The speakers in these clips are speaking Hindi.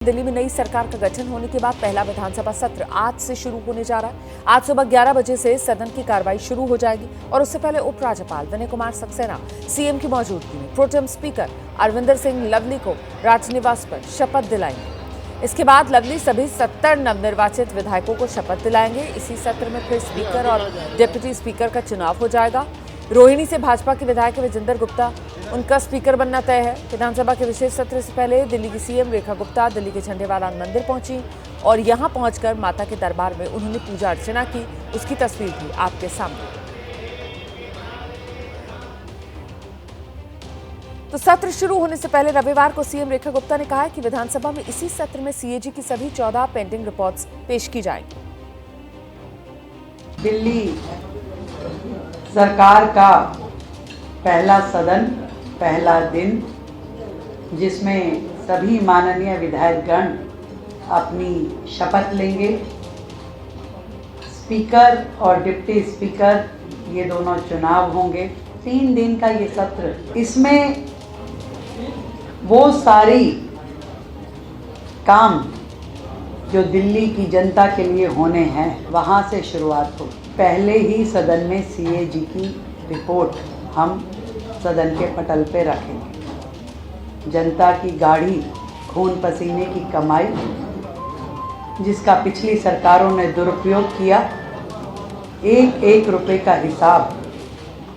दिल्ली में नई सरकार का गठन होने के बाद पहला विधानसभा सत्र आज से शुरू होने जा रहा है। आज सुबह 11 बजे से सदन की कार्रवाई शुरू हो जाएगी और उससे पहले उपराज्यपाल विनय कुमार सक्सेना सीएम की मौजूदगी में प्रोटेम स्पीकर अरविंदर सिंह लवली को राजनिवास पर शपथ दिलाएंगे। इसके बाद लवली सभी 70 नवनिर्वाचित विधायकों को शपथ दिलाएंगे। इसी सत्र में फिर स्पीकर और डिप्टी स्पीकर का चुनाव हो जाएगा। रोहिणी से भाजपा के विधायक विजेंद्र गुप्ता, उनका स्पीकर बनना तय है। विधानसभा के विशेष सत्र से पहले दिल्ली की सीएम रेखा गुप्ता दिल्ली के झंडेवालान मंदिर पहुंची और यहां पहुंचकर माता के दरबार में उन्होंने पूजा अर्चना की। उसकी तस्वीर भी आपके सामने। तो सत्र शुरू होने से पहले रविवार को सीएम रेखा गुप्ता ने कहा है कि विधानसभा में इसी सत्र में सीएजी की सभी 14 पेंडिंग रिपोर्ट्स पेश की जाएंगी। दिल्ली सरकार का पहला सदन, पहला दिन, जिसमें सभी माननीय विधायकगण अपनी शपथ लेंगे। स्पीकर और डिप्टी स्पीकर ये दोनों चुनाव होंगे। 3 दिन का ये सत्र, इसमें वो सारी काम जो दिल्ली की जनता के लिए होने हैं वहाँ से शुरुआत होगी। पहले ही सदन में सीएजी की रिपोर्ट हम सदन के पटल पे रखेंगे। जनता की गाढ़ी खून पसीने की कमाई, जिसका पिछली सरकारों ने दुरुपयोग किया, एक एक रुपए का हिसाब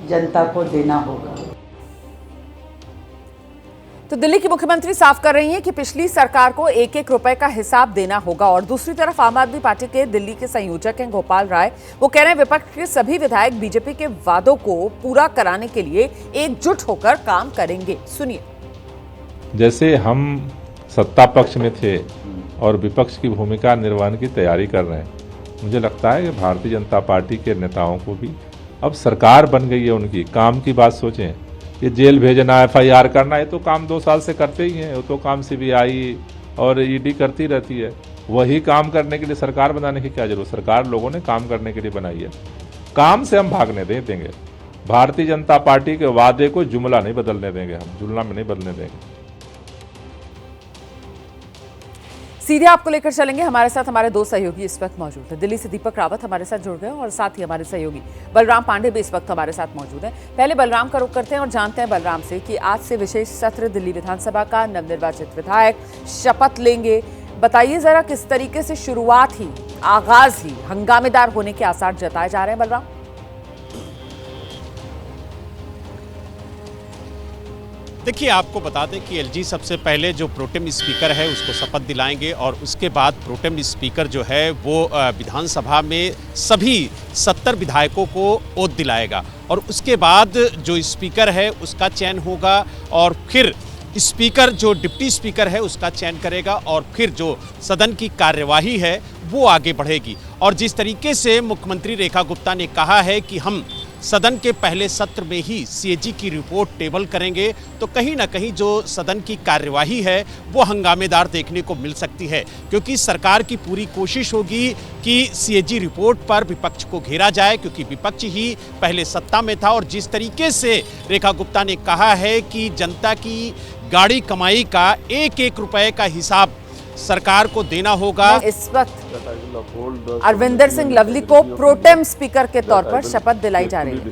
जनता को देना होगा। तो दिल्ली की मुख्यमंत्री साफ कर रही हैं कि पिछली सरकार को एक एक रुपए का हिसाब देना होगा। और दूसरी तरफ आम आदमी पार्टी के दिल्ली के संयोजक हैं गोपाल राय, वो कह रहे हैं विपक्ष के सभी विधायक बीजेपी के वादों को पूरा कराने के लिए एकजुट होकर काम करेंगे। सुनिए। जैसे हम सत्ता पक्ष में थे और विपक्ष की भूमिका निर्वहन की तैयारी कर रहे हैं, मुझे लगता है कि भारतीय जनता पार्टी के नेताओं को भी अब सरकार बन गई है, उनकी काम की बात सोचें। ये जेल भेजना, एफआईआर करना, ये तो काम 2 साल से करते ही हैं। वो तो काम सीबीआई और ईडी करती रहती है। वही काम करने के लिए सरकार बनाने की क्या जरूरत? सरकार लोगों ने काम करने के लिए बनाई है। काम से हम भागने देंगे। भारतीय जनता पार्टी के वादे को जुमला नहीं बदलने देंगे, हम जुमला में नहीं बदलने देंगे। सीधे आपको लेकर चलेंगे। हमारे साथ हमारे 2 सहयोगी इस वक्त मौजूद हैं। दिल्ली से दीपक रावत हमारे साथ जुड़ गए और साथ ही हमारे सहयोगी बलराम पांडे भी इस वक्त हमारे साथ मौजूद हैं। पहले बलराम का रुख करते हैं और जानते हैं बलराम से कि आज से विशेष सत्र दिल्ली विधानसभा का, नवनिर्वाचित विधायक शपथ लेंगे। बताइए जरा किस तरीके से शुरुआत ही, आगाज ही हंगामेदार होने के आसार जताए जा रहे हैं बलराम? देखिए, आपको बता दें कि एलजी सबसे पहले जो प्रोटेम स्पीकर है उसको शपथ दिलाएंगे और उसके बाद प्रोटेम स्पीकर जो है वो विधानसभा में सभी 70 विधायकों को ओथ दिलाएगा और उसके बाद जो स्पीकर है उसका चयन होगा और फिर स्पीकर जो डिप्टी स्पीकर है उसका चयन करेगा और फिर जो सदन की कार्यवाही है वो आगे बढ़ेगी। और जिस तरीके से मुख्यमंत्री रेखा गुप्ता ने कहा है कि हम सदन के पहले सत्र में ही सीएजी की रिपोर्ट टेबल करेंगे, तो कहीं ना कहीं जो सदन की कार्यवाही है वो हंगामेदार देखने को मिल सकती है, क्योंकि सरकार की पूरी कोशिश होगी कि सीएजी रिपोर्ट पर विपक्ष को घेरा जाए, क्योंकि विपक्ष ही पहले सत्ता में था। और जिस तरीके से रेखा गुप्ता ने कहा है कि जनता की गाड़ी कमाई का एक एक रुपए का हिसाब सरकार को देना होगा। इस वक्त अरविंदर सिंह लवली को प्रोटेम स्पीकर के तौर पर शपथ दिलाई जा रही है।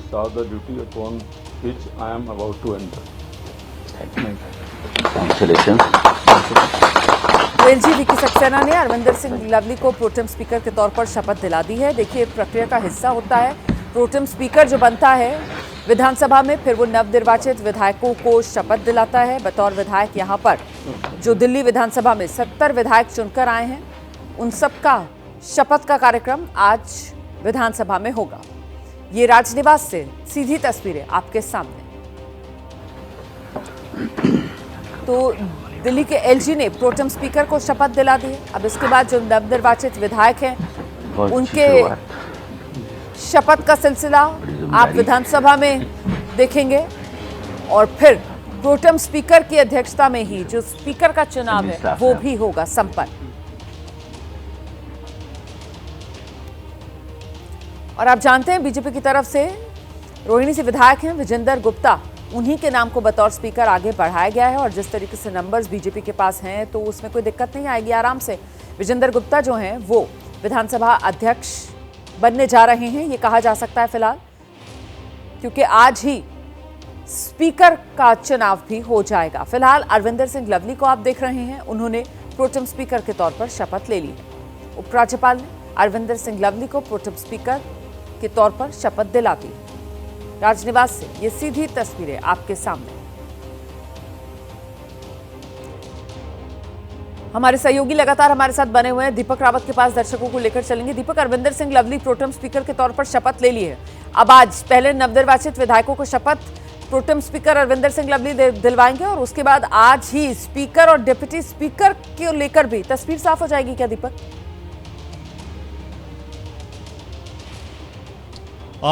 एलजी विकी सक्सेना ने अरविंदर सिंह लवली को प्रोटेम स्पीकर के तौर पर शपथ दिला दी है। देखिए, प्रक्रिया का हिस्सा होता है। प्रोटेम स्पीकर जो बनता है विधानसभा में, फिर वो नवनिर्वाचित विधायकों को शपथ दिलाता है। बतौर विधायक यहाँ पर जो दिल्ली विधानसभा में 70 विधायक चुनकर आए हैं, उन सबका शपथ का कार्यक्रम आज विधानसभा में होगा। ये राजनिवास से सीधी तस्वीरें आपके सामने। तो दिल्ली के एलजी ने प्रोटेम स्पीकर को शपथ दिला दी है। अब इसके बाद जो नवनिर्वाचित विधायक हैं उनके शपथ का सिलसिला आप विधानसभा में देखेंगे और फिर प्रोटेम स्पीकर की अध्यक्षता में ही जो स्पीकर का चुनाव है वो भी होगा संपन्न। और आप जानते हैं बीजेपी की तरफ से रोहिणी से विधायक हैं विजेंद्र गुप्ता, उन्हीं के नाम को बतौर स्पीकर आगे बढ़ाया गया है और जिस तरीके से नंबर्स बीजेपी के पास हैं तो उसमें कोई दिक्कत नहीं आएगी, आराम से विजेंद्र गुप्ता जो हैं वो विधानसभा अध्यक्ष बनने जा रहे हैं, ये कहा जा सकता है फिलहाल, क्योंकि आज ही स्पीकर का चुनाव भी हो जाएगा। फिलहाल अरविंदर सिंह लवली को आप देख रहे हैं, उन्होंने प्रोटेम स्पीकर के तौर पर शपथ ले ली है। उपराज्यपाल ने अरविंदर सिंह लवली को प्रोटेम स्पीकर के तौर पर शपथ दिला दी। राजनिवास से ये सीधी तस्वीरें आपके सामने। हमारे सहयोगी लगातार हमारे साथ बने हुए हैं, दीपक रावत के पास दर्शकों को लेकर चलेंगे। दीपक, अरविंदर सिंह लवली प्रोटेम स्पीकर के तौर पर शपथ ले ली है, अब आज पहले नवनिर्वाचित विधायकों को शपथ प्रोटेम स्पीकर अरविंदर सिंह लवली दिलवाएंगे और उसके बाद आज ही स्पीकर और डिप्टी स्पीकर को लेकर भी तस्वीर साफ हो जाएगी क्या दीपक?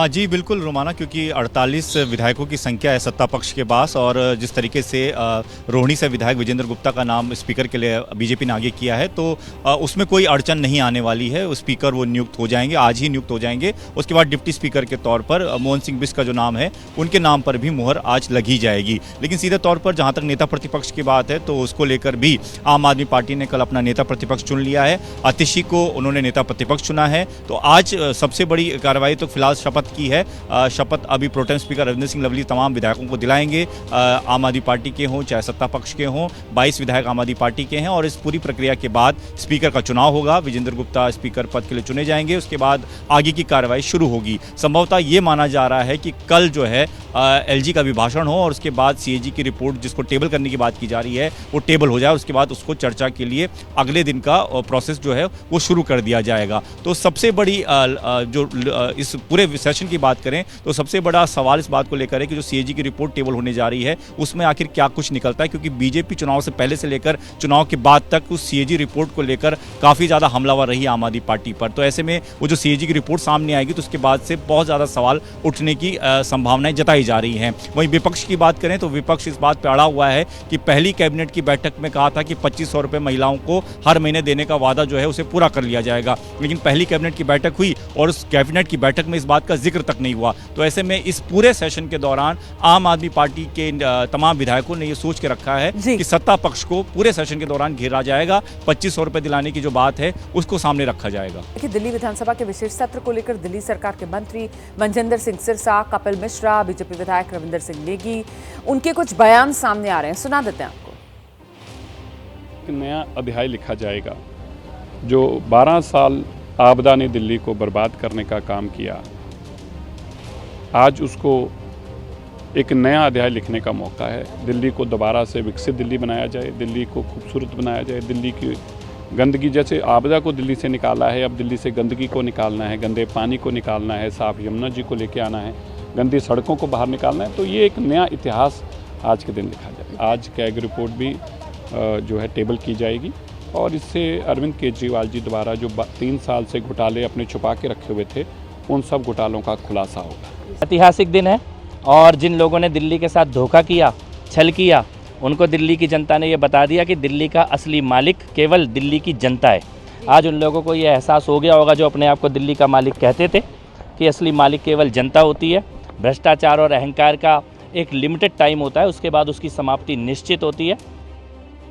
जी बिल्कुल रोमाना, क्योंकि 48 विधायकों की संख्या है सत्ता पक्ष के पास और जिस तरीके से रोहिणी से विधायक विजेंद्र गुप्ता का नाम स्पीकर के लिए बीजेपी ने आगे किया है तो उसमें कोई अड़चन नहीं आने वाली है। स्पीकर वो नियुक्त हो जाएंगे, आज ही नियुक्त हो जाएंगे। उसके बाद डिप्टी स्पीकर के तौर पर मोहन सिंह बिष्ट का जो नाम है उनके नाम पर भी मुहर आज लगी जाएगी। लेकिन सीधे तौर पर जहाँ तक नेता प्रतिपक्ष की बात है तो उसको लेकर भी आम आदमी पार्टी ने कल अपना नेता प्रतिपक्ष चुन लिया है। आतिशी को उन्होंने नेता प्रतिपक्ष चुना है। तो आज सबसे बड़ी कार्रवाई तो फिलहाल शपथ की है। शपथ अभी प्रोटेम स्पीकर अरविंदर सिंह लवली तमाम विधायकों को दिलाएंगे, आम आदमी पार्टी के हों चाहे सत्ता पक्ष के हों। 22 विधायक आम आदमी पार्टी के हैं और इस पूरी प्रक्रिया के बाद स्पीकर का चुनाव होगा। विजेंद्र गुप्ता स्पीकर पद के लिए चुने जाएंगे, उसके बाद आगे की कार्रवाई शुरू होगी। संभवतः ये माना जा रहा है कि कल जो है एलजी का अभिभाषण हो और उसके बाद सीएजी की रिपोर्ट जिसको टेबल करने की बात की जा रही है वो टेबल हो जाए, उसके बाद उसको चर्चा के लिए अगले दिन का प्रोसेस जो है वो शुरू कर दिया जाएगा। तो सबसे बड़ी जो इस पूरे सेशन की बात करें तो सबसे बड़ा सवाल इस बात को लेकर है कि जो सीएजी की रिपोर्ट टेबल होने जा रही है उसमें आखिर क्या कुछ निकलता है, क्योंकि बीजेपी चुनाव से पहले से लेकर चुनाव के बाद तक उस सीएजी रिपोर्ट को लेकर काफ़ी ज़्यादा हमलावर रही आम आदमी पार्टी पर। तो ऐसे में वो जो सीएजी की रिपोर्ट सामने आएगी तो उसके बाद से बहुत ज़्यादा सवाल उठने की संभावनाएं जताई जा रही हैं। वहीं विपक्ष की बात करें तो विपक्ष इस बात पर अड़ा हुआ है कि पहली कैबिनेट की बैठक में कहा था कि 2500 रुपये महिलाओं को हर महीने देने का वादा जो है उसे पूरा कर लिया जाएगा, लेकिन पहली कैबिनेट की बैठक हुई और उस कैबिनेट की बैठक में इस बात का जिक्र तक नहीं हुआ। तो ऐसे में इस पूरे सेशन के दौरान आम आदमी पार्टी के तमाम विधायकों ने यह सोच के रखा है कि सत्ता पक्ष को पूरे सेशन के दौरान घेरा जाएगा, 2500 रुपये दिलाने की जो बात है उसको सामने रखा जाएगा। देखिए, दिल्ली विधानसभा के विशेष सत्र को लेकर दिल्ली सरकार के मंत्री मनजिंदर सिंह सिरसा, कपिल मिश्रा, बीजेपी विधायक रविंदर सिंह नेगी, उनके कुछ बयान सामने आ रहे हैं, सुना देते हैं आपको। एक नया अध्याय लिखा जाएगा। जो 12 साल आपदा ने दिल्ली को बर्बाद करने का काम किया, आज उसको एक नया अध्याय लिखने का मौका है। दिल्ली को दोबारा से विकसित दिल्ली बनाया जाए, दिल्ली को खूबसूरत बनाया जाए। दिल्ली की गंदगी, जैसे आपदा को दिल्ली से निकाला है, अब दिल्ली से गंदगी को निकालना है, गंदे पानी को निकालना है, साफ यमुना जी को लेके आना है, गंदी सड़कों को बाहर निकालना है। तो ये एक नया इतिहास आज के दिन लिखा जाएगा। आज कैग रिपोर्ट भी जो है टेबल की जाएगी और इससे अरविंद केजरीवाल जी द्वारा जो 3 साल से घोटाले अपने छुपा के रखे हुए थे उन सब घोटालों का खुलासा होगा। ऐतिहासिक दिन है और जिन लोगों ने दिल्ली के साथ धोखा किया, छल किया, उनको दिल्ली की जनता ने ये बता दिया कि दिल्ली का असली मालिक केवल दिल्ली की जनता है। आज उन लोगों को ये एहसास हो गया होगा जो अपने आप को दिल्ली का मालिक कहते थे कि असली मालिक केवल जनता होती है। भ्रष्टाचार और अहंकार का एक लिमिटेड टाइम होता है, उसके बाद उसकी समाप्ति निश्चित होती है।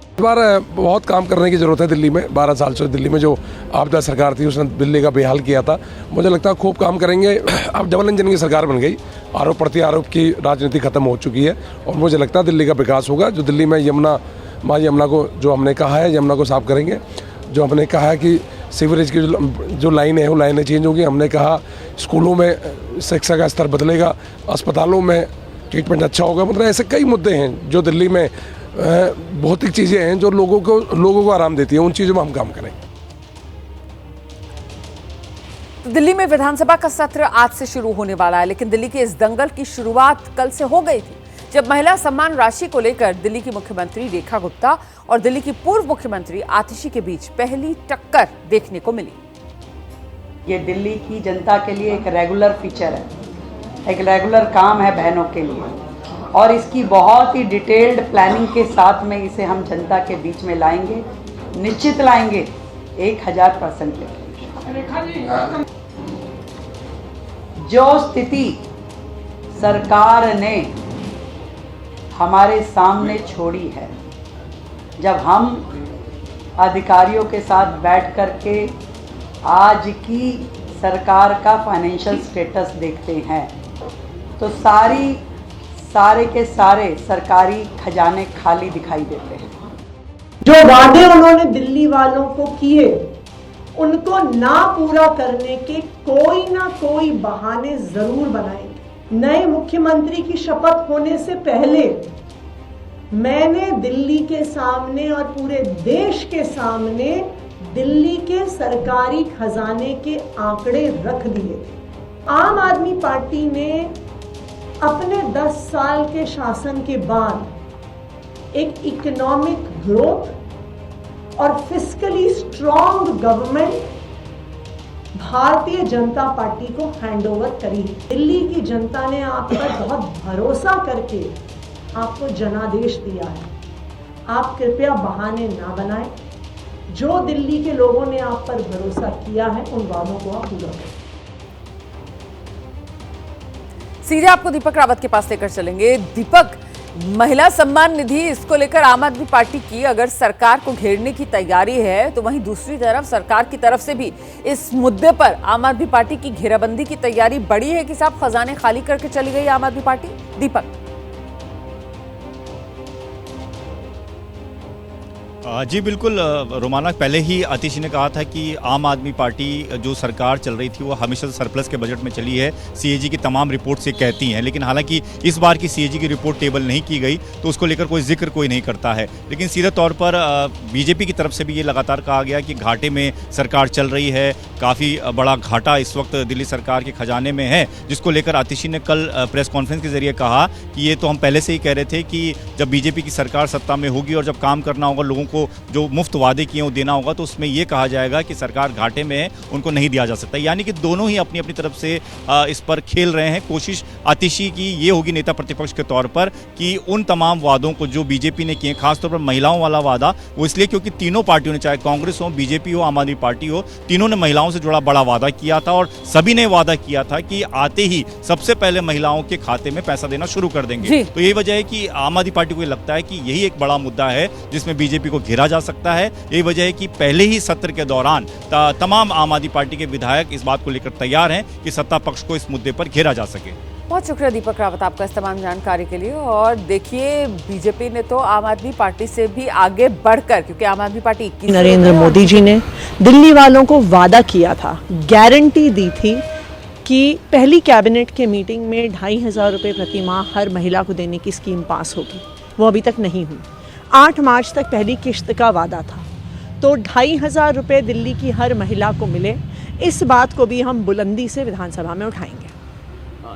इस बार बहुत काम करने की ज़रूरत है दिल्ली में। 12 साल से दिल्ली में जो आपदा सरकार थी उसने दिल्ली का बेहाल किया था। मुझे लगता है खूब काम करेंगे। अब डबल इंजन की सरकार बन गई, आरोप प्रत्यारोप की राजनीति खत्म हो चुकी है और मुझे लगता है दिल्ली का विकास होगा। जो दिल्ली में माँ यमुना को जो हमने कहा है यमुना को साफ करेंगे। जो हमने कहा है कि सीवरेज की जो लाइनें हैं वो लाइनें चेंज होंगी। हमने कहा स्कूलों में शिक्षा का स्तर बदलेगा, अस्पतालों में ट्रीटमेंट अच्छा होगा। मतलब ऐसे कई मुद्दे हैं जो दिल्ली में भौतिक चीज़ें हैं जो लोगों को आराम देती हैं, उन चीज़ों में हम काम करें। तो दिल्ली में विधानसभा का सत्र आज से शुरू होने वाला है, लेकिन दिल्ली के इस दंगल की शुरुआत कल से हो गई थी जब महिला सम्मान राशि को लेकर दिल्ली की मुख्यमंत्री रेखा गुप्ता और दिल्ली की पूर्व मुख्यमंत्री आतिशी के बीच पहली टक्कर देखने को मिली। ये दिल्ली की जनता के लिए एक रेगुलर फीचर है, एक रेगुलर काम है बहनों के लिए और इसकी बहुत ही डिटेल्ड प्लानिंग के साथ में इसे हम जनता के बीच में लाएंगे, निश्चित लाएंगे 1000% लेंगे। जो स्थिति सरकार ने हमारे सामने छोड़ी है। जब हम अधिकारियों के साथ बैठ कर के आज की सरकार का फाइनेंशियल स्टेटस देखते हैं तो सारे के सारे सरकारी खजाने खाली दिखाई देते हैं। जो वादे उन्होंने दिल्ली वालों को किए उनको ना पूरा करने के कोई ना कोई बहाने जरूर बनाएंगे। नए मुख्यमंत्री की शपथ होने से पहले मैंने दिल्ली के सामने और पूरे देश के सामने दिल्ली के सरकारी खजाने के आंकड़े रख दिए थे। आम आदमी पार्टी ने अपने 10 साल के शासन के बाद एक इकोनॉमिक ग्रोथ और फिस्कली strong government Bharatiya Janata party को हैंडओवर करी। दिल्ली की जनता ने आप पर बहुत भरोसा करके आपको जनादेश दिया है। आप कृपया बहाने ना बनाएं। जो दिल्ली के लोगों ने आप पर भरोसा किया है उन वादों को आप पूरा करें। सीधे आपको दीपक रावत के पास लेकर चलेंगे। दीपक, महिला सम्मान निधि, इसको लेकर आम आदमी पार्टी की अगर सरकार को घेरने की तैयारी है तो वहीं दूसरी तरफ सरकार की तरफ से भी इस मुद्दे पर आम आदमी पार्टी की घेराबंदी की तैयारी बड़ी है कि साहब खजाने खाली करके चली गई आम आदमी पार्टी। दीपक जी बिल्कुल रोमाना, पहले ही आतिशी ने कहा था कि आम आदमी पार्टी जो सरकार चल रही थी वो हमेशा सरप्लस के बजट में चली है। सीएजी की तमाम रिपोर्ट से कहती हैं, लेकिन हालांकि इस बार की सीएजी की रिपोर्ट टेबल नहीं की गई तो उसको लेकर कोई जिक्र कोई नहीं करता है। लेकिन सीधे तौर पर बीजेपी की तरफ से भी ये लगातार कहा गया कि घाटे में सरकार चल रही है, काफ़ी बड़ा घाटा इस वक्त दिल्ली सरकार के खजाने में है, जिसको लेकर आतिशी ने कल प्रेस कॉन्फ्रेंस के जरिए कहा कि ये तो हम पहले से ही कह रहे थे कि जब बीजेपी की सरकार सत्ता में होगी और जब काम करना होगा, लोगों को जो मुफ्त वादे किए वो देना होगा, तो उसमें ये कहा जाएगा कि सरकार घाटे में है, उनको नहीं दिया जा सकता। यानी कि दोनों ही अपनी अपनी तरफ से इस पर खेल रहे हैं। कोशिश आतिशी की ये होगी नेता प्रतिपक्ष के तौर पर कि उन तमाम वादों को जो बीजेपी ने किए, खासतौर पर महिलाओं वाला वादा, वो इसलिए क्योंकि तीनों पार्टियों ने, चाहे कांग्रेस हो, बीजेपी हो, आम आदमी पार्टी हो, तीनों ने महिलाओं से जुड़ा बड़ा वादा किया था और सभी ने वादा किया था कि आते ही सबसे पहले महिलाओं के खाते में पैसा देना शुरू कर देंगे। तो यही वजह है कि आम आदमी पार्टी को लगता है कि यही एक बड़ा मुद्दा है जिसमें बीजेपी को घेरा जा सकता है। यही वजह है कि पहले ही सत्र के दौरान तमाम आम आदमी पार्टी के विधायक इस बात को लेकर तैयार हैं कि सत्ता पक्ष को इस मुद्दे पर घेरा जा सके। बहुत शुक्रिया दीपक रावत आपका इस तमाम जानकारी के लिए। और देखिए, बीजेपी ने तो आम आदमी पार्टी से भी आगे बढ़कर, क्योंकि आम आदमी पार्टी नरेंद्र मोदी जी ने दिल्ली वालों को वादा किया था, गारंटी दी थी कि पहली कैबिनेट के मीटिंग में 2,500 रुपये प्रति माह हर महिला को देने की स्कीम पास होगी। वो अभी तक नहीं हुई। 8 मार्च तक पहली किश्त का वादा था, तो 2,500 रुपये दिल्ली की हर महिला को मिले। इस बात को भी हम बुलंदी से विधानसभा में उठाएंगे।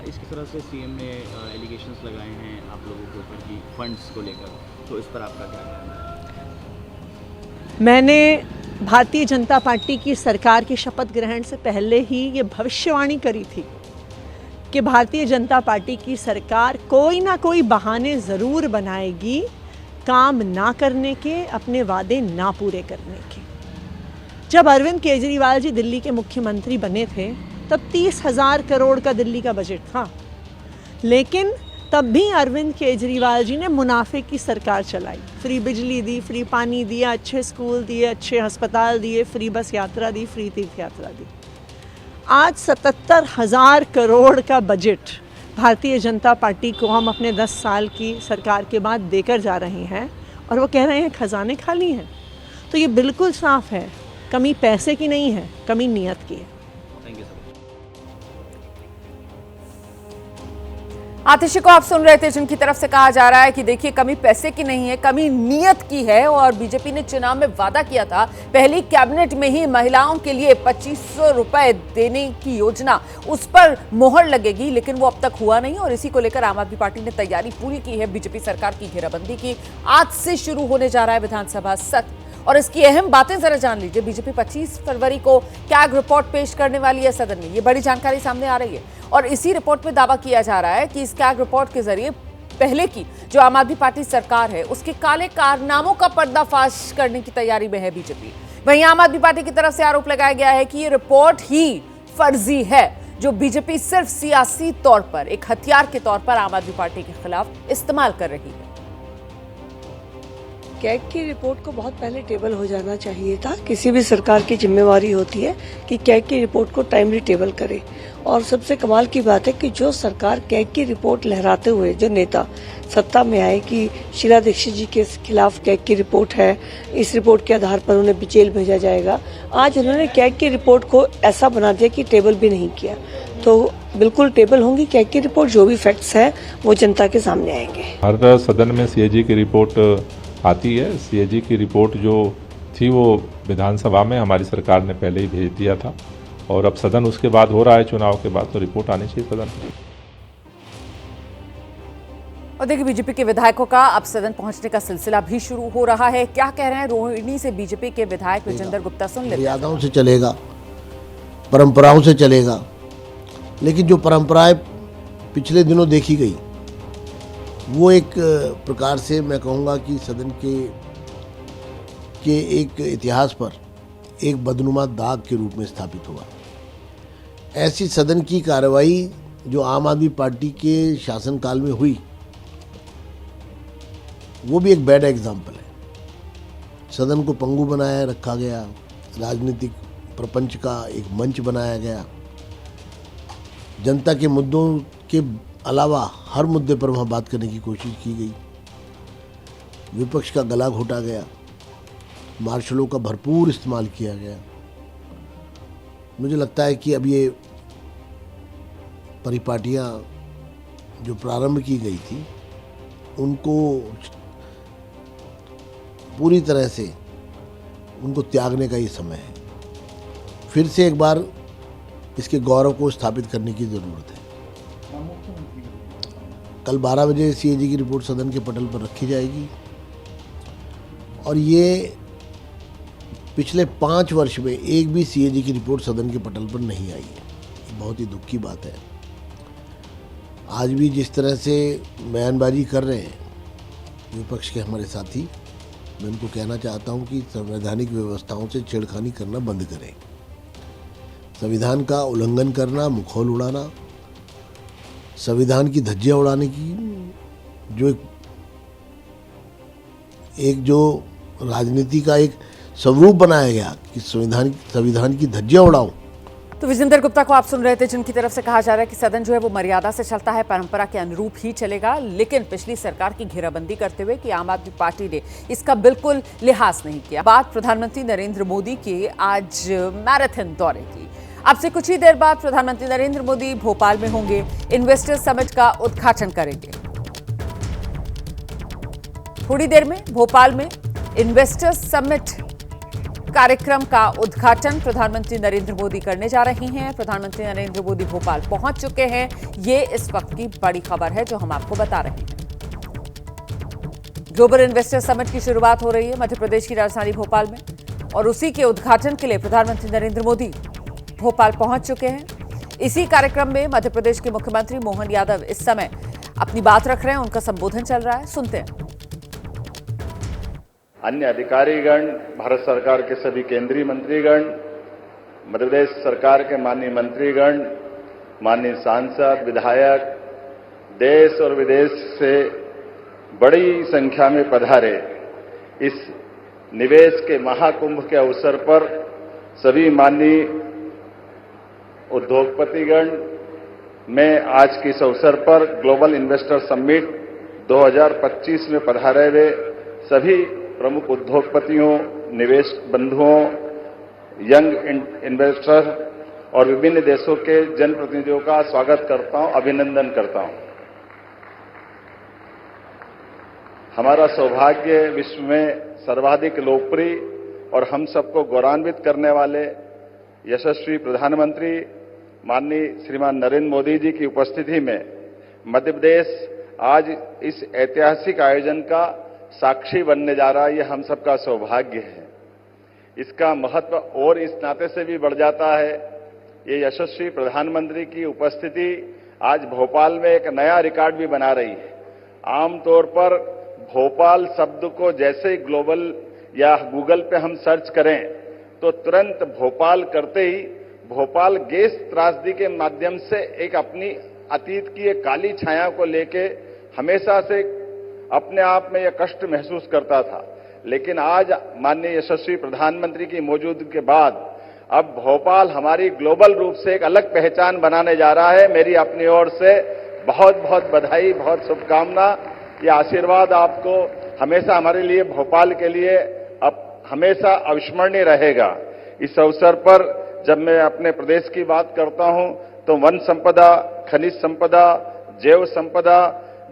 इसकी तरह से सीएम ने एलिगेशंस लगाए हैं आप लोगों के ऊपर की फंड्स को लेकर, तो इस पर आपका क्या कहना है? मैंने भारतीय जनता पार्टी की सरकार की शपथ ग्रहण से पहले ही ये भविष्यवाणी करी थी कि भारतीय जनता पार्टी की सरकार कोई ना कोई बहाने ज़रूर बनाएगी काम ना करने के, अपने वादे ना पूरे करने के। जब अरविंद केजरीवाल जी दिल्ली के मुख्यमंत्री बने थे तब 30,000 करोड़ का दिल्ली का बजट था, लेकिन तब भी अरविंद केजरीवाल जी ने मुनाफे की सरकार चलाई। फ्री बिजली दी, फ्री पानी दिया, अच्छे स्कूल दिए, अच्छे अस्पताल दिए, फ्री बस यात्रा दी, फ्री तीर्थ यात्रा दी। आज 77,000 करोड़ का बजट भारतीय जनता पार्टी को हम अपने 10 साल की सरकार के बाद देकर जा रहे हैं और वो कह रहे हैं खजाने खाली हैं। तो ये बिल्कुल साफ है, कमी पैसे की नहीं है, कमी नीयत की है। आतिशी को आप सुन रहे थे, जिनकी तरफ से कहा जा रहा है कि देखिए, कमी पैसे की नहीं है, कमी नीयत की है। और बीजेपी ने चुनाव में वादा किया था पहली कैबिनेट में ही महिलाओं के लिए 2,500 रुपए देने की योजना, उस पर मोहर लगेगी, लेकिन वो अब तक हुआ नहीं। और इसी को लेकर आम आदमी पार्टी ने तैयारी पूरी की है बीजेपी सरकार की घेराबंदी की। आज से शुरू होने जा रहा है विधानसभा सत्र और इसकी अहम बातें जरा जान लीजिए। बीजेपी 25 फरवरी को कैग रिपोर्ट पेश करने वाली है सदन में, ये बड़ी जानकारी सामने आ रही है। और इसी रिपोर्ट में दावा किया जा रहा है कि इस कैग रिपोर्ट के जरिए पहले की जो आम आदमी पार्टी सरकार है उसके काले कारनामों का पर्दाफाश करने की तैयारी में है बीजेपी। वहीं आम आदमी पार्टी की तरफ से आरोप लगाया गया है कि ये रिपोर्ट ही फर्जी है, जो बीजेपी सिर्फ सियासी तौर पर एक हथियार के तौर पर आम आदमी पार्टी के खिलाफ इस्तेमाल कर रही है। कैग की रिपोर्ट को बहुत पहले टेबल हो जाना चाहिए था। किसी भी सरकार की जिम्मेवारी होती है कि कैग की रिपोर्ट को टाइमली टेबल करे। और सबसे कमाल की बात है कि जो सरकार कैग की रिपोर्ट लहराते हुए जो नेता सत्ता में आए कि शीला दीक्षित जी के खिलाफ कैग की रिपोर्ट है, इस रिपोर्ट के आधार पर उन्हें जेल भेजा जाएगा, आज उन्होंने कैग की रिपोर्ट को ऐसा बना दिया कि टेबल भी नहीं किया। तो बिल्कुल टेबल होंगी कैग की रिपोर्ट, जो भी फैक्ट्स हैं वो जनता के सामने आएंगे। हर सदन में सीएजी की रिपोर्ट आती है। सीएजी की रिपोर्ट जो थी वो विधानसभा में हमारी सरकार ने पहले ही भेज दिया था और अब सदन उसके बाद हो रहा है, चुनाव के बाद, तो रिपोर्ट आनी चाहिए सदन। और देखिए, बीजेपी के विधायकों का अब सदन पहुंचने का सिलसिला भी शुरू हो रहा है। क्या कह रहे हैं रोहिणी से बीजेपी के विधायक विजेंद्र गुप्ता, सुन लेते हैं। मर्यादाओं से चलेगा, परंपराओं से चलेगा, लेकिन जो परंपराएं पिछले दिनों देखी गई वो एक प्रकार से मैं कहूँगा कि सदन के एक इतिहास पर एक बदनुमा दाग के रूप में स्थापित हुआ। ऐसी सदन की कार्रवाई जो आम आदमी पार्टी के शासनकाल में हुई वो भी एक बैड एग्जाम्पल है। सदन को पंगु बनाया रखा गया, राजनीतिक प्रपंच का एक मंच बनाया गया, जनता के मुद्दों के अलावा हर मुद्दे पर वहाँ बात करने की कोशिश की गई, विपक्ष का गला घोटा गया, मार्शलों का भरपूर इस्तेमाल किया गया। मुझे लगता है कि अब ये परिपाटियाँ जो प्रारंभ की गई थी उनको पूरी तरह से उनको त्यागने का ये समय है। फिर से एक बार इसके गौरव को स्थापित करने की ज़रूरत है। कल 12 बजे सीएजी की रिपोर्ट सदन के पटल पर रखी जाएगी और ये पिछले 5 वर्ष में एक भी सीएजी की रिपोर्ट सदन के पटल पर नहीं आई है। ये बहुत ही दुख की बात है। आज भी जिस तरह से बयानबाजी कर रहे हैं विपक्ष के हमारे साथी, मैं उनको कहना चाहता हूं कि संवैधानिक व्यवस्थाओं से छेड़खानी करना बंद करें। संविधान का उल्लंघन करना, मुखौल उड़ाना, संविधान की धज्जियां उड़ाने की जो राजनीति का एक स्वरूप बनाया गया कि संविधान की धज्जियां उड़ाऊं। तो विजेंद्र गुप्ता को आप सुन रहे थे, जिनकी तरफ से कहा जा रहा है कि सदन जो है वो मर्यादा से चलता है, परंपरा के अनुरूप ही चलेगा। लेकिन पिछली सरकार की घेराबंदी करते हुए कि आम आदमी पार्टी ने इसका बिल्कुल लिहाज नहीं किया। बात प्रधानमंत्री नरेंद्र मोदी के आज मैराथन दौरे की। अब से कुछ ही देर बाद प्रधानमंत्री नरेंद्र मोदी भोपाल में होंगे, इन्वेस्टर्स समिट का उद्घाटन करेंगे। थोड़ी देर में भोपाल में इन्वेस्टर्स समिट कार्यक्रम का उद्घाटन प्रधानमंत्री नरेंद्र मोदी करने जा रही हैं। प्रधानमंत्री नरेंद्र मोदी भोपाल पहुंच चुके हैं। ये इस वक्त की बड़ी खबर है जो हम आपको बता रहे हैं। ग्लोबल इन्वेस्टर समिट की शुरुआत हो रही है मध्य प्रदेश की राजधानी भोपाल में और उसी के उद्घाटन के लिए प्रधानमंत्री नरेंद्र मोदी भोपाल पहुंच चुके हैं। इसी कार्यक्रम में मध्य प्रदेश के मुख्यमंत्री मोहन यादव इस समय अपनी बात रख रहे हैं, उनका संबोधन चल रहा है, सुनते हैं। अन्य अधिकारीगण, भारत सरकार के सभी केंद्रीय मंत्रीगण, मध्य प्रदेश सरकार के माननीय मंत्रीगण, माननीय सांसद, विधायक, देश और विदेश से बड़ी संख्या में पधारे इस निवेश के महाकुंभ के अवसर पर सभी माननीय उद्योगपतिगण, मैं आज के इस अवसर पर ग्लोबल इन्वेस्टर समिट 2025 में पधारे हुए सभी प्रमुख उद्योगपतियों, निवेश बंधुओं, यंग इन्वेस्टर और विभिन्न देशों के जनप्रतिनिधियों का स्वागत करता हूं, अभिनंदन करता हूं। हमारा सौभाग्य विश्व में सर्वाधिक लोकप्रिय और हम सबको गौरवान्वित करने वाले यशस्वी प्रधानमंत्री माननीय श्रीमान नरेंद्र मोदी जी की उपस्थिति में मध्य प्रदेश आज इस ऐतिहासिक आयोजन का साक्षी बनने जा रहा है। ये हम सबका सौभाग्य है। इसका महत्व और इस नाते से भी बढ़ जाता है, ये यशस्वी प्रधानमंत्री की उपस्थिति आज भोपाल में एक नया रिकॉर्ड भी बना रही है। आमतौर पर भोपाल शब्द को जैसे ग्लोबल या गूगल पे हम सर्च करें तो तुरंत भोपाल करते ही भोपाल गैस त्रासदी के माध्यम से एक अपनी अतीत की एक काली छाया को लेके हमेशा से अपने आप में यह कष्ट महसूस करता था। लेकिन आज माननीय यशस्वी प्रधानमंत्री की मौजूदगी के बाद अब भोपाल हमारी ग्लोबल रूप से एक अलग पहचान बनाने जा रहा है। मेरी अपनी ओर से बहुत बहुत बधाई, बहुत शुभकामना। ये आशीर्वाद आपको हमेशा हमारे लिए, भोपाल के लिए अब हमेशा अविस्मरणीय रहेगा। इस अवसर पर जब मैं अपने प्रदेश की बात करता हूं तो वन संपदा, खनिज संपदा, जैव संपदा,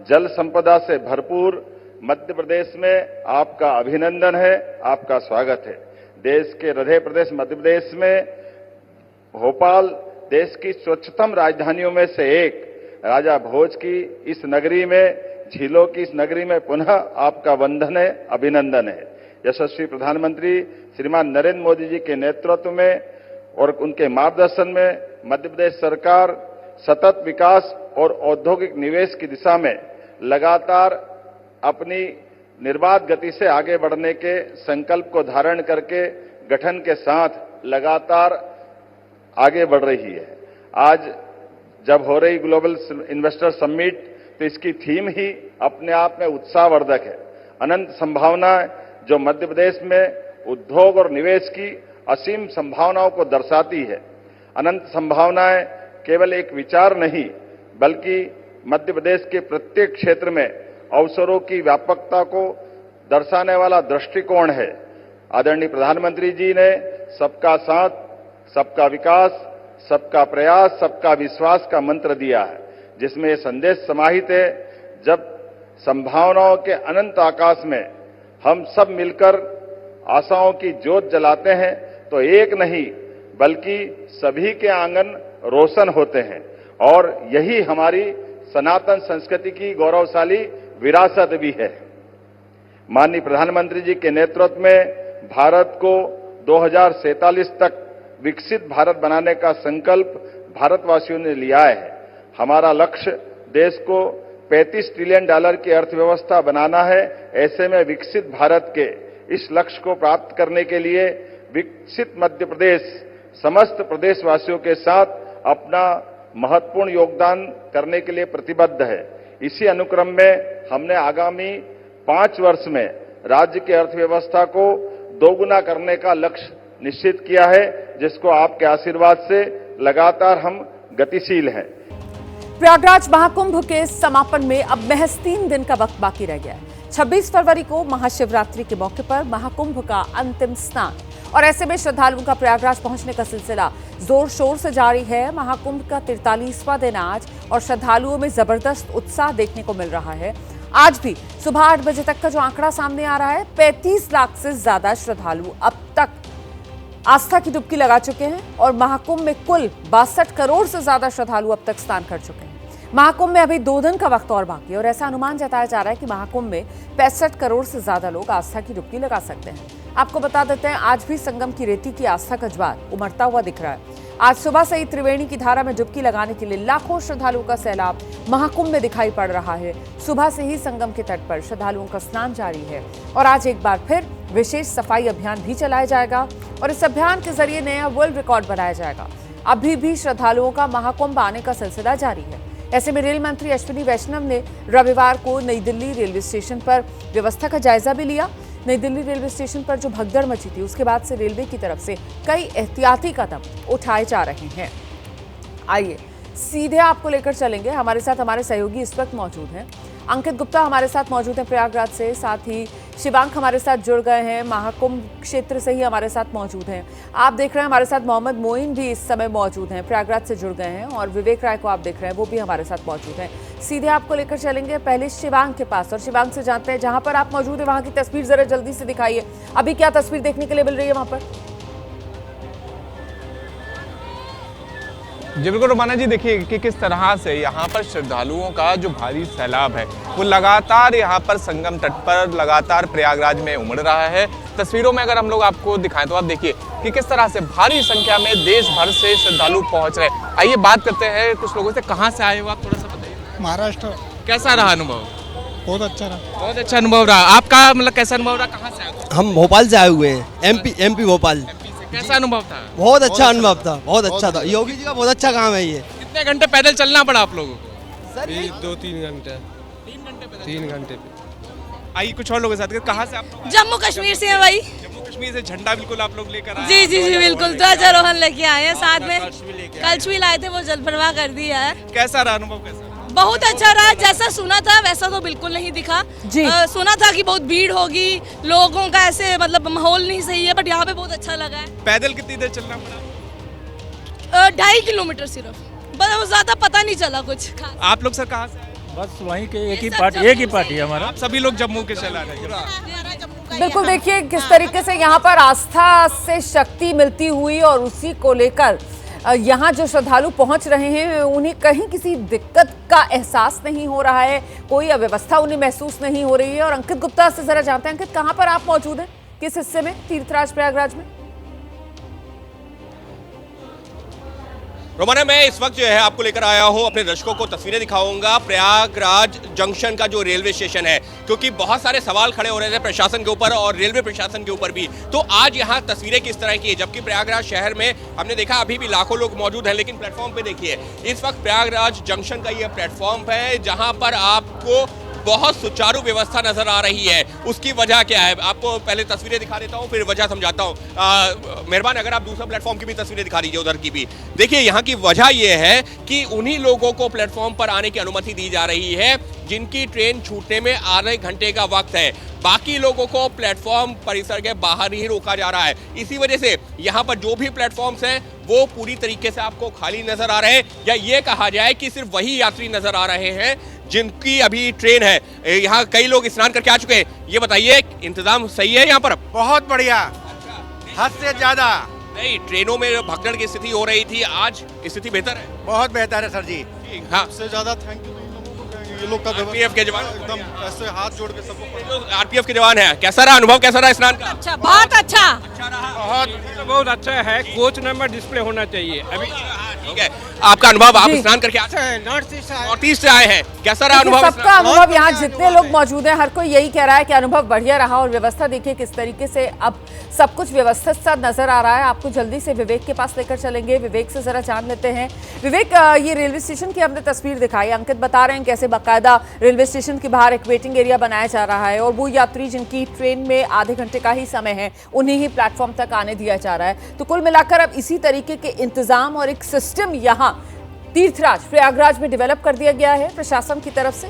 जल संपदा से भरपूर मध्य प्रदेश में आपका अभिनंदन है, आपका स्वागत है। देश के हृदय प्रदेश मध्य प्रदेश में भोपाल देश की स्वच्छतम राजधानियों में से एक, राजा भोज की इस नगरी में, झीलों की इस नगरी में पुनः आपका वंदन है, अभिनंदन है। यशस्वी प्रधानमंत्री श्रीमान नरेंद्र मोदी जी के नेतृत्व में और उनके मार्गदर्शन में मध्य प्रदेश सरकार सतत विकास और औद्योगिक निवेश की दिशा में लगातार अपनी निर्बाध गति से आगे बढ़ने के संकल्प को धारण करके गठन के साथ लगातार आगे बढ़ रही है। आज जब हो रही ग्लोबल इन्वेस्टर समिट तो इसकी थीम ही अपने आप में उत्साहवर्धक है। अनंत संभावनाएं जो मध्य प्रदेश में उद्योग और निवेश की असीम संभावनाओं को दर्शाती है। अनंत संभावनाएं केवल एक विचार नहीं बल्कि मध्य प्रदेश के प्रत्येक क्षेत्र में अवसरों की व्यापकता को दर्शाने वाला दृष्टिकोण है। आदरणीय प्रधानमंत्री जी ने सबका साथ, सबका विकास, सबका प्रयास, सबका विश्वास का मंत्र दिया है, जिसमें यह संदेश समाहित है, जब संभावनाओं के अनंत आकाश में हम सब मिलकर आशाओं की ज्योत जलाते हैं तो एक नहीं बल्कि सभी के आंगन रोशन होते हैं। और यही हमारी सनातन संस्कृति की गौरवशाली विरासत भी है। माननीय प्रधानमंत्री जी के नेतृत्व में भारत को 2047 तक विकसित भारत बनाने का संकल्प भारतवासियों ने लिया है। हमारा लक्ष्य देश को $35 ट्रिलियन की अर्थव्यवस्था बनाना है। ऐसे में विकसित भारत के इस लक्ष्य को प्राप्त करने के लिए विकसित मध्य प्रदेश समस्त प्रदेशवासियों के साथ अपना महत्वपूर्ण योगदान करने के लिए प्रतिबद्ध है। इसी अनुक्रम में हमने आगामी 5 वर्ष में राज्य की अर्थव्यवस्था को दोगुना करने का लक्ष्य निश्चित किया है, जिसको आपके आशीर्वाद से लगातार हम गतिशील हैं। प्रयागराज महाकुंभ के समापन में अब महज 3 दिन का वक्त बाकी रह गया है। 26 फरवरी को महाशिवरात्रि के मौके पर महाकुंभ का अंतिम स्नान और ऐसे में श्रद्धालुओं का प्रयागराज पहुंचने का सिलसिला जोर शोर से जारी है। महाकुंभ का 43वां दिन आज और श्रद्धालुओं में जबरदस्त उत्साह देखने को मिल रहा है। आज भी सुबह 8 बजे तक का जो आंकड़ा सामने आ रहा है, 35 लाख से ज्यादा श्रद्धालु अब तक आस्था की डुबकी लगा चुके हैं और महाकुंभ में कुल 62 करोड़ से ज्यादा श्रद्धालु अब तक स्नान कर चुके हैं। महाकुंभ में अभी 2 दिन का वक्त और बाकी है और ऐसा अनुमान जताया जा रहा है कि महाकुंभ में 65 करोड़ से ज्यादा लोग आस्था की डुबकी लगा सकते हैं। आपको बता देते हैं, आज भी संगम की रेती की आस्था का ज्वार उमड़ता हुआ दिख रहा है। आज सुबह से ही त्रिवेणी की धारा में डुबकी लगाने के लिए लाखों श्रद्धालुओं का सैलाब महाकुंभ में दिखाई पड़ रहा है। सुबह से ही संगम के तट पर श्रद्धालुओं का स्नान जारी है और आज एक बार फिर विशेष सफाई अभियान भी चलाया जाएगा और इस अभियान के जरिए नया वर्ल्ड रिकॉर्ड बनाया जाएगा। अभी भी श्रद्धालुओं का महाकुंभ आने का सिलसिला जारी है। ऐसे में रेल मंत्री अश्विनी वैष्णव ने रविवार को नई दिल्ली रेलवे स्टेशन पर व्यवस्था का जायजा भी लिया। नई दिल्ली रेलवे स्टेशन पर जो भगदड़ मची थी, उसके बाद से रेलवे की तरफ से कई एहतियाती कदम उठाए जा रहे हैं। आइए सीधे आपको लेकर चलेंगे। हमारे साथ हमारे सहयोगी इस वक्त मौजूद हैं। अंकित गुप्ता हमारे साथ मौजूद हैं प्रयागराज से, साथ ही शिवांक हमारे साथ जुड़ गए हैं, महाकुंभ क्षेत्र से ही हमारे साथ मौजूद हैं। आप देख रहे हैं हमारे साथ मोहम्मद मोइन भी इस समय मौजूद हैं, प्रयागराज से जुड़ गए हैं, और विवेक राय को आप देख रहे हैं, वो भी हमारे साथ मौजूद हैं। सीधे आपको लेकर चलेंगे पहले शिवांक के पास और शिवांक से जानते हैं जहां पर आप मौजूद है वहां की तस्वीर जरा जल्दी से दिखाइए। अभी क्या तस्वीर देखने के लिए मिल रही है वहां पर? जी बिल्कुल रोमाना जी, देखिए कि किस तरह से यहाँ पर श्रद्धालुओं का जो भारी सैलाब है वो लगातार यहाँ पर संगम तट पर लगातार प्रयागराज में उमड़ रहा है। तस्वीरों में अगर हम लोग आपको दिखाएं तो आप देखिए कि किस तरह से भारी संख्या में देश भर से श्रद्धालु पहुँच रहे हैं। आइए बात करते हैं कुछ लोगों से। कहाँ से आए हो आप, थोड़ा सा बताइए। महाराष्ट्र। कैसा रहा अनुभव? बहुत अच्छा रहा। बहुत अच्छा अनुभव रहा। आपका मतलब कैसा अनुभव रहा? कहाँ से आए हो? हम भोपाल से आए हुए हैं, एमपी भोपाल। कैसा अनुभव था? बहुत अच्छा अनुभव था, बहुत अच्छा था। योगी जी का बहुत अच्छा काम है ये। कितने घंटे पैदल चलना पड़ा आप लोगों को? सर 2-3 घंटे। 3 घंटे आइए कुछ और लोगों के साथ, कहाँ से आप लोग? जम्मू कश्मीर से हैं भाई। जम्मू कश्मीर से झंडा बिल्कुल आप लोग लेकर आए? जी जी जी बिल्कुल, ध्वजारोहण लेके आए हैं, साथ में कलश भी लाए थे, वो जल प्रवाह कर दिया है। कैसा रहा अनुभव, कैसा? बहुत अच्छा रहा, जैसा सुना था वैसा तो बिल्कुल नहीं दिखा जी। सुना था कि बहुत भीड़ होगी, लोगों का ऐसे मतलब माहौल नहीं सही है, बट यहाँ पे बहुत अच्छा लगा है। पैदल कितनी देर चलना पड़ा? 2.5 किलोमीटर सिर्फ, बस ज्यादा पता नहीं चला कुछ। आप लोग सर कहाँ से? बस वहीं के एक ही पार्टी है हमारा। आप सभी लोग जम्मू के चला रहे? बिल्कुल, देखिए किस तरीके से यहाँ पर आस्था से शक्ति मिलती हुई और उसी को लेकर यहाँ जो श्रद्धालु पहुंच रहे हैं उन्हें कहीं किसी दिक्कत का एहसास नहीं हो रहा है, कोई अव्यवस्था उन्हें महसूस नहीं हो रही है। और अंकित गुप्ता से जरा जानते हैं, अंकित कहाँ पर आप मौजूद हैं, किस हिस्से में तीर्थराज प्रयागराज में? रोमाना, मैं इस वक्त जो है आपको लेकर आया हूं, अपने दर्शकों को तस्वीरें दिखाऊंगा प्रयागराज जंक्शन का जो रेलवे स्टेशन है, क्योंकि बहुत सारे सवाल खड़े हो रहे थे प्रशासन के ऊपर और रेलवे प्रशासन के ऊपर भी। तो आज यहां तस्वीरें किस तरह की है, जबकि प्रयागराज शहर में हमने देखा अभी भी लाखों लोग मौजूद हैं, लेकिन प्लेटफॉर्म पे देखिए इस वक्त प्रयागराज जंक्शन का ये प्लेटफॉर्म है जहाँ पर आपको बहुत सुचारू व्यवस्था नजर आ रही है। उसकी वजह क्या है, आपको पहले तस्वीरें दिखा देता हूं, फिर वजह समझाता हूं। मेहरबान, अगर आप दूसरा प्लेटफॉर्म की भी तस्वीरें दिखा दीजिए, उधर की भी। देखिए यहाँ की वजह यह है कि उन्हीं लोगों को प्लेटफॉर्म पर आने की अनुमति दी जा रही है जिनकी ट्रेन छूटने में आधे घंटे का वक्त है। बाकी लोगों को प्लेटफॉर्म परिसर के बाहर ही रोका जा रहा है। इसी वजह से यहाँ पर जो भी प्लेटफॉर्म्स हैं वो पूरी तरीके से आपको खाली नजर आ रहे हैं, या ये कहा जाए कि सिर्फ वही यात्री नजर आ रहे हैं जिनकी अभी ट्रेन है। यहाँ कई लोग स्नान करके आ चुके हैं। ये बताइए, इंतजाम सही है यहाँ पर? बहुत बढ़िया, हद से ज्यादा। नहीं, ट्रेनों में भगदड़ की स्थिति हो रही थी, आज स्थिति बेहतर है? बहुत बेहतर है सर जी। हाँ, सबसे ज्यादा थैंक यू ये लोग का, आरपीएफ के जवान एकदम ऐसे हाथ जोड़ के सबको। आरपीएफ के जवान है। कैसा रहा अनुभव, कैसा रहा स्नान का? अच्छा, बहुत अच्छा, बहुत अच्छा है। कोच नंबर डिस्प्ले होना चाहिए अभी। ठीक है, आपका अनुभव, आप स्नान करके नॉर्थ ईस्ट से आए हैं, कैसा रहा अनुभव? सबका अनुभव, यहाँ जितने लोग मौजूद हैं हर कोई यही कह रहा है कि अनुभव बढ़िया रहा। और व्यवस्था देखिए किस तरीके से अब सब कुछ व्यवस्थित सा नजर आ रहा है। आपको जल्दी से विवेक के पास लेकर चलेंगे, विवेक से जरा जान लेते हैं। विवेक, ये रेलवे स्टेशन की हमने तस्वीर दिखाई, अंकित बता रहे हैं कैसे बाकायदा रेलवे स्टेशन के बाहर एक वेटिंग एरिया बनाया जा रहा है और वो यात्री जिनकी ट्रेन में आधे घंटे का ही समय है उन्हें ही प्लेटफॉर्म तक आने दिया जा रहा है। तो कुल मिलाकर अब इसी तरीके के इंतजाम और एक सिस्टम यहाँ तीर्थराज प्रयागराज में डेवलप कर दिया गया है प्रशासन की तरफ से।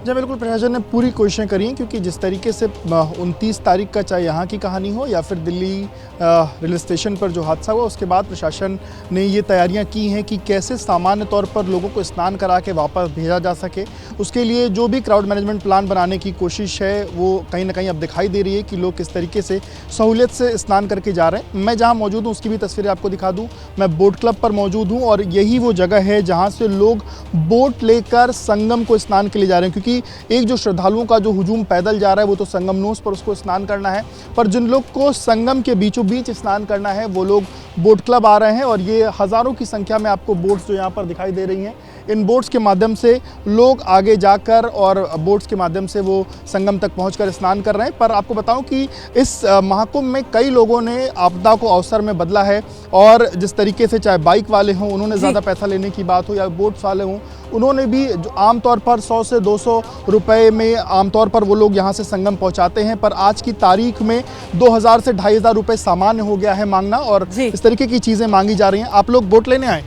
जी बिल्कुल, प्रशासन ने पूरी कोशिशें करी हैं, क्योंकि जिस तरीके से 29 तारीख का चाहे यहाँ की कहानी हो या फिर दिल्ली रेलवे स्टेशन पर जो हादसा हुआ उसके बाद प्रशासन ने ये तैयारियां की हैं कि कैसे सामान्य तौर पर लोगों को स्नान करा के वापस भेजा जा सके। उसके लिए जो भी क्राउड मैनेजमेंट प्लान बनाने की कोशिश है वो कहीं ना कहीं अब दिखाई दे रही है कि लोग किस तरीके से सहूलियत से स्नान करके जा रहे हैं। मैं जहाँ मौजूद हूँ उसकी भी तस्वीरें आपको दिखा दूँ। मैं बोट क्लब पर मौजूद हूँ और यही वो जगह है जहाँ से लोग बोट लेकर संगम को स्नान के लिए जा रहे हैं, क्योंकि एक जो श्रद्धालुओं का जो हुजूम पैदल जा रहा है वो तो संगम नोस पर उसको स्नान करना है, पर जिन लोग को संगम के बीचों बीच स्नान करना है वो लोग बोट क्लब आ रहे हैं। और ये हज़ारों की संख्या में आपको बोट्स जो यहाँ पर दिखाई दे रही हैं, इन बोट्स के माध्यम से लोग आगे जाकर और बोट्स के माध्यम से वो संगम तक पहुंचकर स्नान कर रहे हैं। पर आपको बताऊं कि इस महाकुंभ में कई लोगों ने आपदा को अवसर में बदला है और जिस तरीके से चाहे बाइक वाले हों उन्होंने ज़्यादा पैसा लेने की बात हो या बोट्स वाले हों उन्होंने भी जो आमतौर पर 100 से 200 रुपए में आमतौर पर वो लोग यहाँ से संगम पहुँचाते हैं, पर आज की तारीख में 2000 से 2500 रुपये सामान्य हो गया है मांगना और इस तरीके की चीज़ें मांगी जा रही हैं। आप लोग बोट लेने आए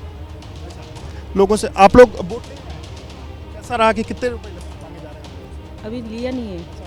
लोगों से, आप लोग बोट कैसा रहा कि कितने रुपए मांगे जा रहे हैं? अभी लिया नहीं है।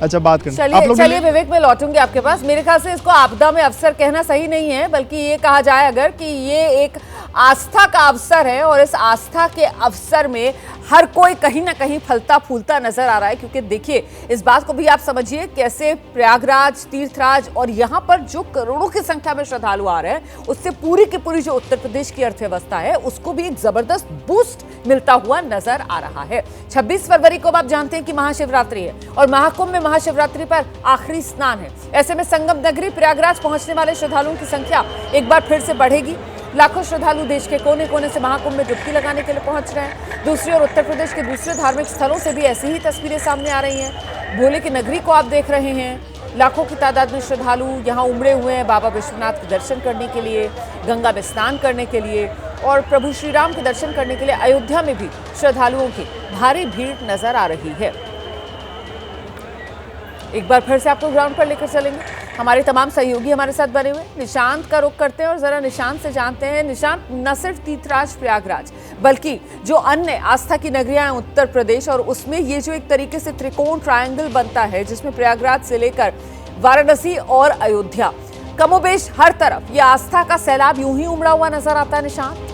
अच्छा, बात करें। चलिए विवेक, मैं लौटूंगी आपके पास। मेरे ख्याल से इसको आपदा में अवसर कहना सही नहीं है, बल्कि ये कहा जाए अगर कि ये एक आस्था का अवसर है और इस आस्था के अवसर में हर कोई कहीं ना कहीं फलता फूलता नजर आ रहा है। क्योंकि देखिए, इस बात को भी आप समझिए कैसे प्रयागराज, तीर्थराज और यहाँ पर जो करोड़ों की संख्या में श्रद्धालु आ रहे हैं उससे पूरी की पूरी जो उत्तर प्रदेश की अर्थव्यवस्था है उसको भी एक जबरदस्त बूस्ट मिलता हुआ नजर आ रहा है। 26 फरवरी को आप जानते हैं कि महाशिवरात्रि है और महाकुंभ में महाशिवरात्रि पर आखिरी स्नान है। ऐसे में संगम नगरी प्रयागराज पहुंचने वाले श्रद्धालुओं की संख्या एक बार फिर से बढ़ेगी। लाखों श्रद्धालु देश के कोने कोने से महाकुंभ में डुबकी लगाने के लिए पहुंच रहे हैं। दूसरी ओर उत्तर प्रदेश के दूसरे धार्मिक स्थलों से भी ऐसी ही तस्वीरें सामने आ रही हैं। भोले की नगरी को आप देख रहे हैं, लाखों की तादाद में श्रद्धालु यहाँ उमड़े हुए हैं बाबा विश्वनाथ के दर्शन करने के लिए, गंगा में स्नान करने के लिए। और प्रभु श्री राम के दर्शन करने के लिए अयोध्या में भी श्रद्धालुओं की भारी भीड़ नजर आ रही है। एक बार फिर से आपको ग्राउंड पर लेकर चलेंगे, हमारे तमाम सहयोगी हमारे साथ बने हुए। निशांत का रुख करते हैं और जरा निशांत से जानते हैं, निशांत, न सिर्फ तीर्थराज प्रयागराज बल्कि जो अन्य आस्था की नगरियां हैं उत्तर प्रदेश, और उसमें ये जो एक तरीके से त्रिकोण ट्रायंगल बनता है जिसमें प्रयागराज से लेकर वाराणसी और अयोध्या, कमोबेश हर तरफ ये आस्था का सैलाब यूं ही उमड़ा हुआ नजर आता है। निशांत,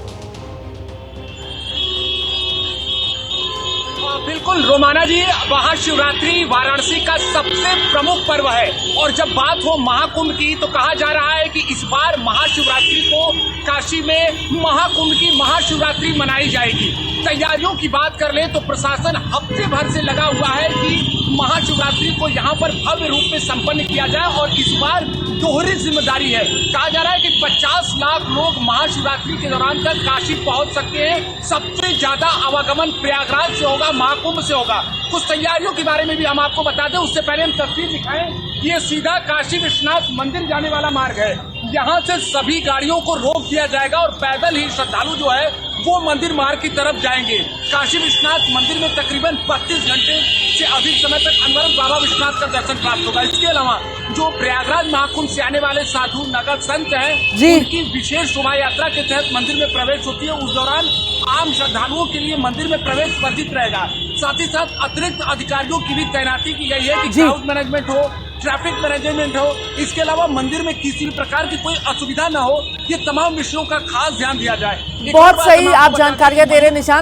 बिल्कुल रोमाना जी, महाशिवरात्रि वाराणसी का सबसे प्रमुख पर्व है और जब बात हो महाकुंभ की तो कहा जा रहा है कि इस बार महाशिवरात्रि को काशी में महाकुंभ की महाशिवरात्रि मनाई जाएगी। तैयारियों की बात कर ले तो प्रशासन हफ्ते भर से लगा हुआ है कि महाशिवरात्रि को यहाँ पर भव्य रूप में संपन्न किया जाए और इस बार दोहरी जिम्मेदारी है। कहा जा रहा है कि 50 लाख लोग महाशिवरात्रि के दौरान तक काशी पहुंच सकते हैं। सबसे ज्यादा आवागमन प्रयागराज से होगा, महाकुंभ से होगा। कुछ तैयारियों के बारे में भी हम आपको बता दें, उससे पहले हम तस्वीर दिखाएं। ये सीधा काशी विश्वनाथ मंदिर जाने वाला मार्ग है। यहाँ से सभी गाड़ियों को रोक दिया जाएगा और पैदल ही श्रद्धालु जो है वो मंदिर मार्ग की तरफ जाएंगे। काशी विश्वनाथ मंदिर में तकरीबन 32 घंटे से अधिक समय तक अनवरत बाबा विश्वनाथ का दर्शन प्राप्त होगा। इसके अलावा जो प्रयागराज महाकुंभ से आने वाले साधु नगर संत हैं, उनकी विशेष शोभा यात्रा के तहत मंदिर में प्रवेश होती है। उस दौरान आम श्रद्धालुओं के लिए मंदिर में प्रवेश वर्जित रहेगा। साथ ही साथ अतिरिक्त अधिकारियों की भी तैनाती की गई है कि क्राउड मैनेजमेंट हो, ट्रैफिक मैनेजमेंट हो, इसके अलावा मंदिर में किसी भी प्रकार की कोई असुविधा न हो, ये तमाम विषयों का खास ध्यान दिया जाए। बहुत सही आप जानकारियां दे रहे हैं निशांत।